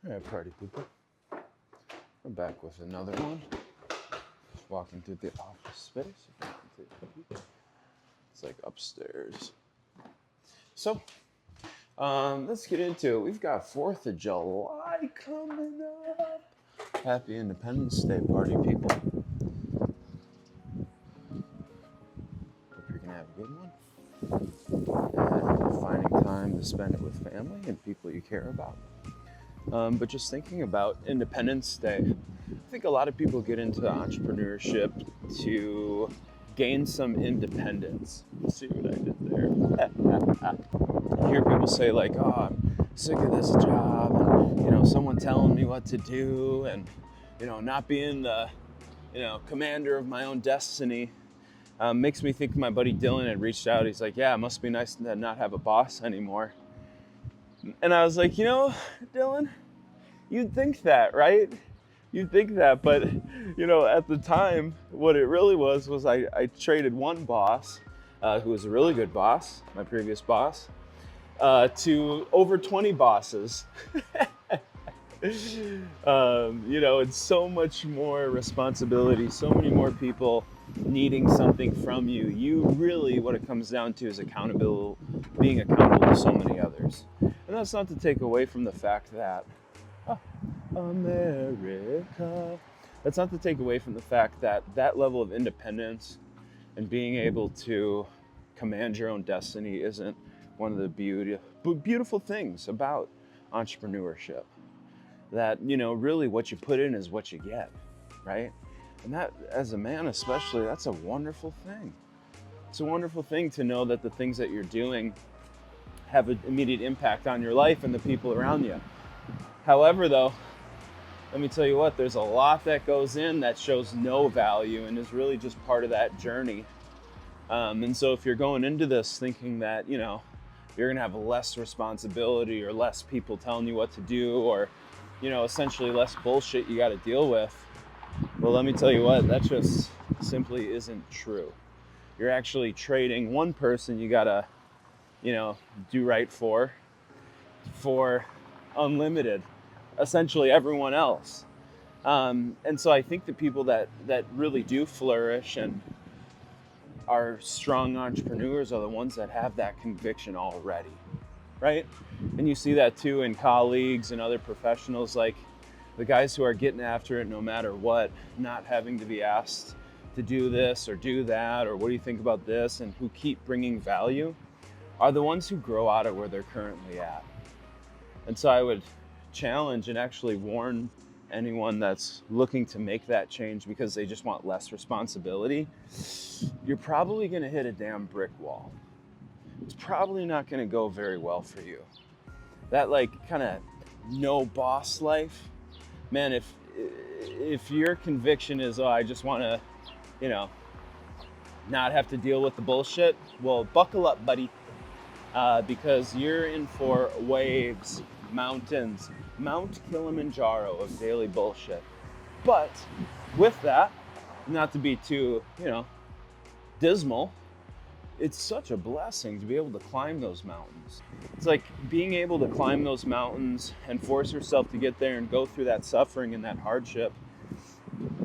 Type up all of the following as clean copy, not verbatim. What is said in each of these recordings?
All right, party people. We're back with another one. Just walking through the office space. It's like upstairs. So, let's get into it. We've got 4th of July coming up. Happy Independence Day, party people. Hope you're going to have a good one. And finding time to spend it with family and people you care about. But just thinking about Independence Day, I think a lot of people get into entrepreneurship to gain some independence. Let's see what I did there. You hear people say like, oh, I'm sick of this job, and, someone telling me what to do, and, not being the, commander of my own destiny. Makes me think my buddy Dylan had reached out. He's like, yeah, it must be nice to not have a boss anymore. And I was like, Dylan, you'd think that, right? You'd think that, but, at the time, what it really was I traded one boss, who was a really good boss, my previous boss, to over 20 bosses. It's so much more responsibility, so many more people needing something from you. What it comes down to is being accountable to so many others. And that's not to take away from the fact that, America. That's not to take away from the fact that that level of independence and being able to command your own destiny isn't one of the beautiful things about entrepreneurship. That, really what you put in is what you get, right? And that, as a man especially, that's a wonderful thing. It's a wonderful thing to know that the things that you're doing have an immediate impact on your life and the people around you. However, though, let me tell you what, there's a lot that goes in that shows no value and is really just part of that journey. And so if you're going into this thinking that, you're going to have less responsibility or less people telling you what to do, or, essentially less bullshit you got to deal with, well, let me tell you what, that just simply isn't true. You're actually trading one person you got to, do right for unlimited, essentially everyone else. And so I think the people that really do flourish and are strong entrepreneurs are the ones that have that conviction already, right? And you see that too in colleagues and other professionals, like the guys who are getting after it no matter what, not having to be asked to do this or do that, or what do you think about this, and who keep bringing value, are the ones who grow out of where they're currently at. And so I would challenge and actually warn anyone that's looking to make that change because they just want less responsibility. You're probably going to hit a damn brick wall. It's probably not going to go very well for you. That kind of no boss life, man, if your conviction is, I just want to, not have to deal with the bullshit, well, buckle up, buddy, because you're in for waves, mountains, Mount Kilimanjaro of daily bullshit. But with that, not to be too, dismal, it's such a blessing to be able to climb those mountains. It's like being able to climb those mountains and force yourself to get there and go through that suffering and that hardship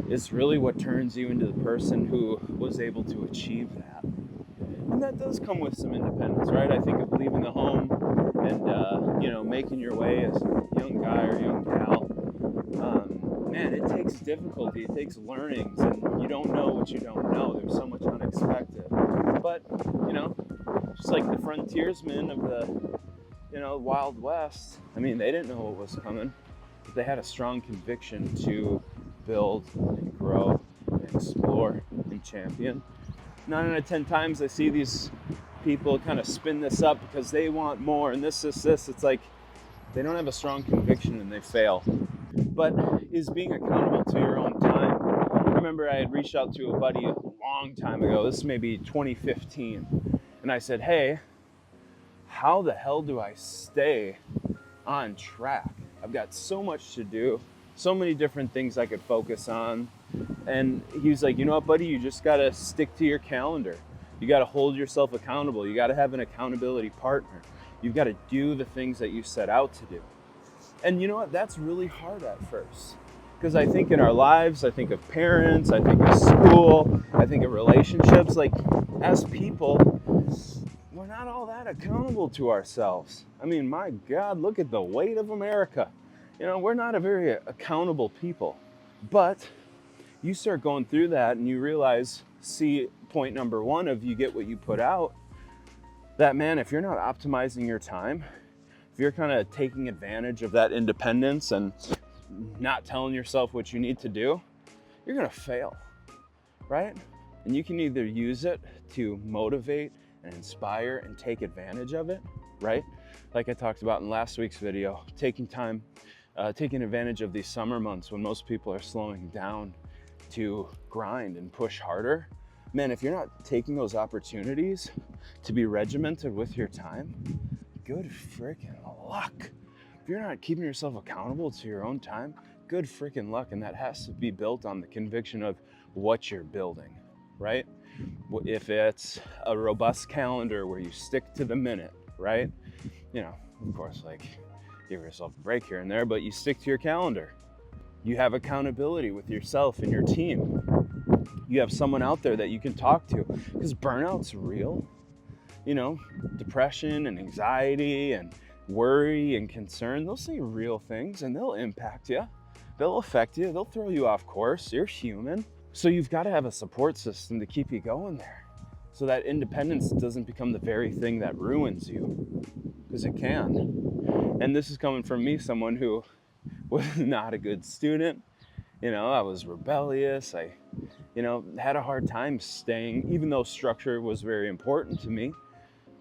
is really what turns you into the person who was able to achieve that. And that does come with some independence, right? I think of leaving the home and, making your way as a young guy or young gal. Man, it takes difficulty, it takes learnings, and you don't know what you don't know. There's so much unexpected. But, just like the frontiersmen of the, Wild West, they didn't know what was coming, but they had a strong conviction to build and grow and explore and champion. 9 out of 10 times I see these people kind of spin this up because they want more and this. It's like they don't have a strong conviction and they fail. But is being accountable to your own time. I remember I had reached out to a buddy a long time ago, this may be 2015, and I said, hey, how the hell do I stay on track? I've got so much to do, so many different things I could focus on. And he was like, you know what, buddy, you just got to stick to your calendar. You got to hold yourself accountable. You got to have an accountability partner. You've got to do the things that you set out to do. And you know what? That's really hard at first. Because I think in our lives, I think of parents, I think of school, I think of relationships. Like, as people, we're not all that accountable to ourselves. I mean, my God, look at the weight of America. You know, we're not a very accountable people. But you start going through that and you realize, see, point number one of you get what you put out, that man, if you're not optimizing your time, if you're kind of taking advantage of that independence and not telling yourself what you need to do, you're gonna fail, right? And you can either use it to motivate and inspire and take advantage of it, right? Like I talked about in last week's video, taking advantage of these summer months when most people are slowing down to grind and push harder. Man, if you're not taking those opportunities to be regimented with your time, good freaking luck. If you're not keeping yourself accountable to your own time, good freaking luck. And that has to be built on the conviction of what you're building, right? If it's a robust calendar where you stick to the minute, right? You know, of course, like, give yourself a break here and there, but you stick to your calendar. You have accountability with yourself and your team. You have someone out there that you can talk to, because burnout's real. You know, depression and anxiety and worry and concern, those are real things, and they'll impact you. They'll affect you. They'll throw you off course. You're human. So you've got to have a support system to keep you going there, so that independence doesn't become the very thing that ruins you, because it can. And this is coming from me, someone who was not a good student. You know, I was rebellious. I had a hard time staying, even though structure was very important to me.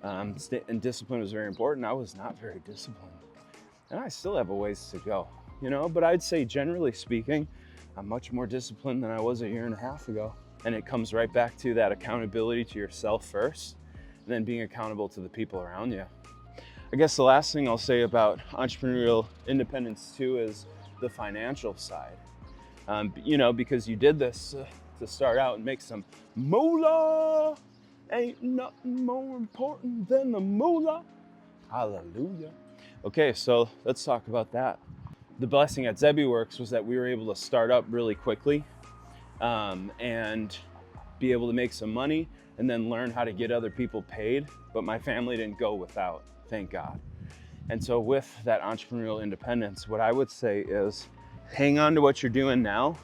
And discipline was very important. I was not very disciplined, and I still have a ways to go, you know, but I'd say generally speaking, I'm much more disciplined than I was a year and a half ago. And it comes right back to that accountability to yourself first, and then being accountable to the people around you. I guess the last thing I'll say about entrepreneurial independence too is the financial side. You know, because you did this to start out and make some moolah. Ain't nothing more important than the moolah. Hallelujah. Okay, so let's talk about that. The blessing at ZebiWorks was that we were able to start up really quickly and be able to make some money and then learn how to get other people paid. But my family didn't go without, thank God. And so with that entrepreneurial independence, what I would say is hang on to what you're doing now,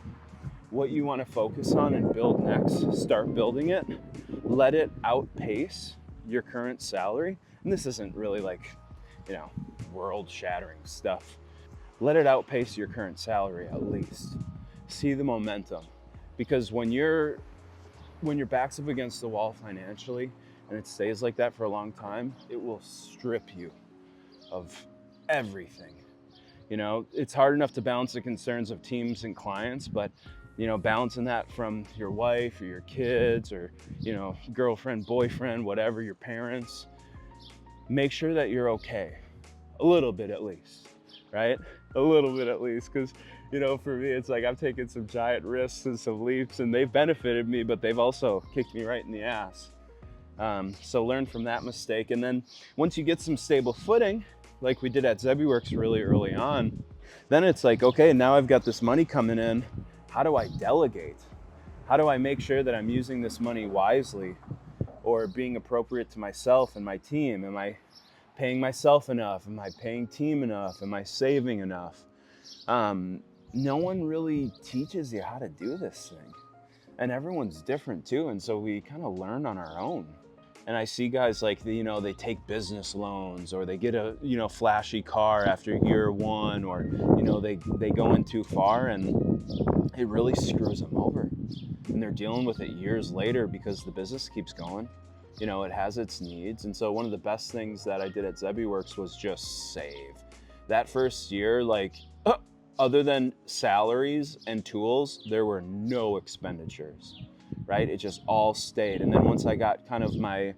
what you want to focus on and build next. Start building it. Let it outpace your current salary. And this isn't really like, you know, world-shattering stuff. Let it outpace your current salary at least. See the momentum. Because when your back's up against the wall financially and it stays like that for a long time, it will strip you of everything. You know, it's hard enough to balance the concerns of teams and clients, but you know, balancing that from your wife or your kids or, you know, girlfriend, boyfriend, whatever, your parents, make sure that you're okay. A little bit at least, right? A little bit at least, because, you know, for me, it's like I've taken some giant risks and some leaps and they've benefited me, but they've also kicked me right in the ass. So learn from that mistake. And then once you get some stable footing, like we did at ZebiWorks really early on, then it's like, okay, now I've got this money coming in. How do I delegate? How do I make sure that I'm using this money wisely or being appropriate to myself and my team? Am I paying myself enough? Am I paying team enough? Am I saving enough? No one really teaches you how to do this thing. And everyone's different too. And so we kind of learn on our own. And I see guys like, you know, they take business loans or they get a, you know, flashy car after year one, or, you know, they go in too far and it really screws them over. And they're dealing with it years later because the business keeps going. You know, it has its needs. And so one of the best things that I did at ZebiWorks was just save. That first year, like, other than salaries and tools, there were no expenditures. Right? It just all stayed. And then once I got kind of my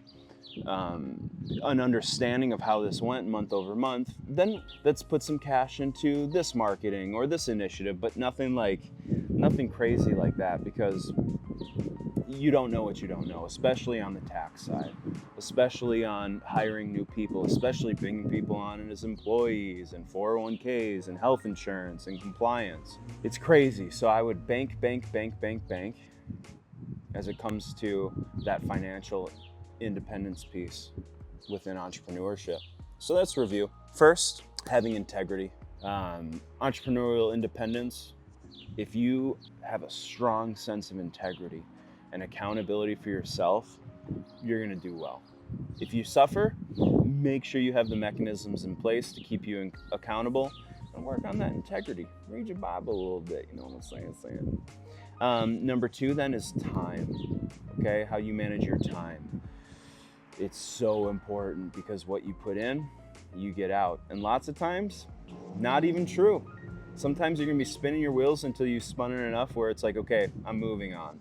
an understanding of how this went month over month, then let's put some cash into this marketing or this initiative, but nothing crazy like that, because you don't know what you don't know, especially on the tax side, especially on hiring new people, especially bringing people on as employees and 401ks and health insurance and compliance. It's crazy. So I would bank as it comes to that financial independence piece within entrepreneurship. So let's review. First, having integrity. Entrepreneurial independence. If you have a strong sense of integrity and accountability for yourself, you're going to do well. If you suffer, make sure you have the mechanisms in place to keep you accountable and work on that integrity. Read your Bible a little bit, you know what I'm saying? Number two then is time, okay? How you manage your time. It's so important because what you put in, you get out. And lots of times, not even true. Sometimes you're gonna be spinning your wheels until you've spun it enough where it's like, okay, I'm moving on.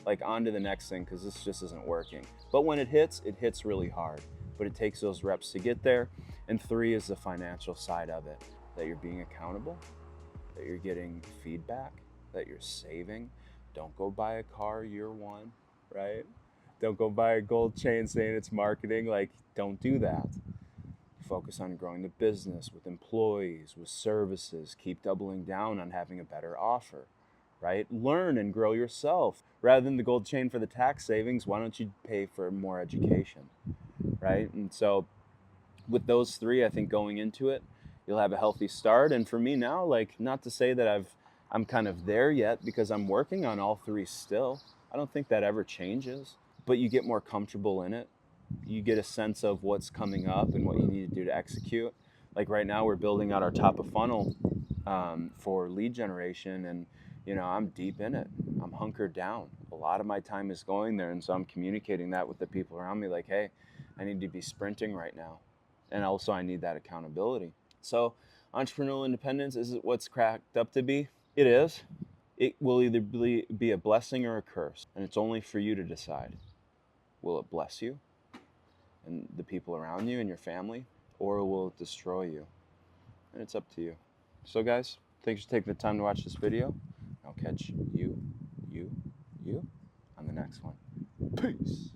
Like on to the next thing because this just isn't working. But when it hits really hard. But it takes those reps to get there. And three is the financial side of it. That you're being accountable, that you're getting feedback, that you're saving. Don't go buy a car year one, right? Don't go buy a gold chain saying it's marketing. Like, don't do that. Focus on growing the business with employees, with services. Keep doubling down on having a better offer, right? Learn and grow yourself. Rather than the gold chain for the tax savings, why don't you pay for more education, right? And so with those three, I think going into it, you'll have a healthy start. And for me now, like, not to say that I'm kind of there yet because I'm working on all three still. I don't think that ever changes, but you get more comfortable in it. You get a sense of what's coming up and what you need to do to execute. Like right now, we're building out our top of funnel for lead generation, and I'm deep in it. I'm hunkered down. A lot of my time is going there, and so I'm communicating that with the people around me. Like, hey, I need to be sprinting right now, and also I need that accountability. So, entrepreneurial independence is it what's cracked up to be? It is. It will either be a blessing or a curse, and it's only for you to decide. Will it bless you and the people around you and your family, or will it destroy you? And it's up to you. So guys, thanks for taking the time to watch this video. I'll catch you on the next one. Peace.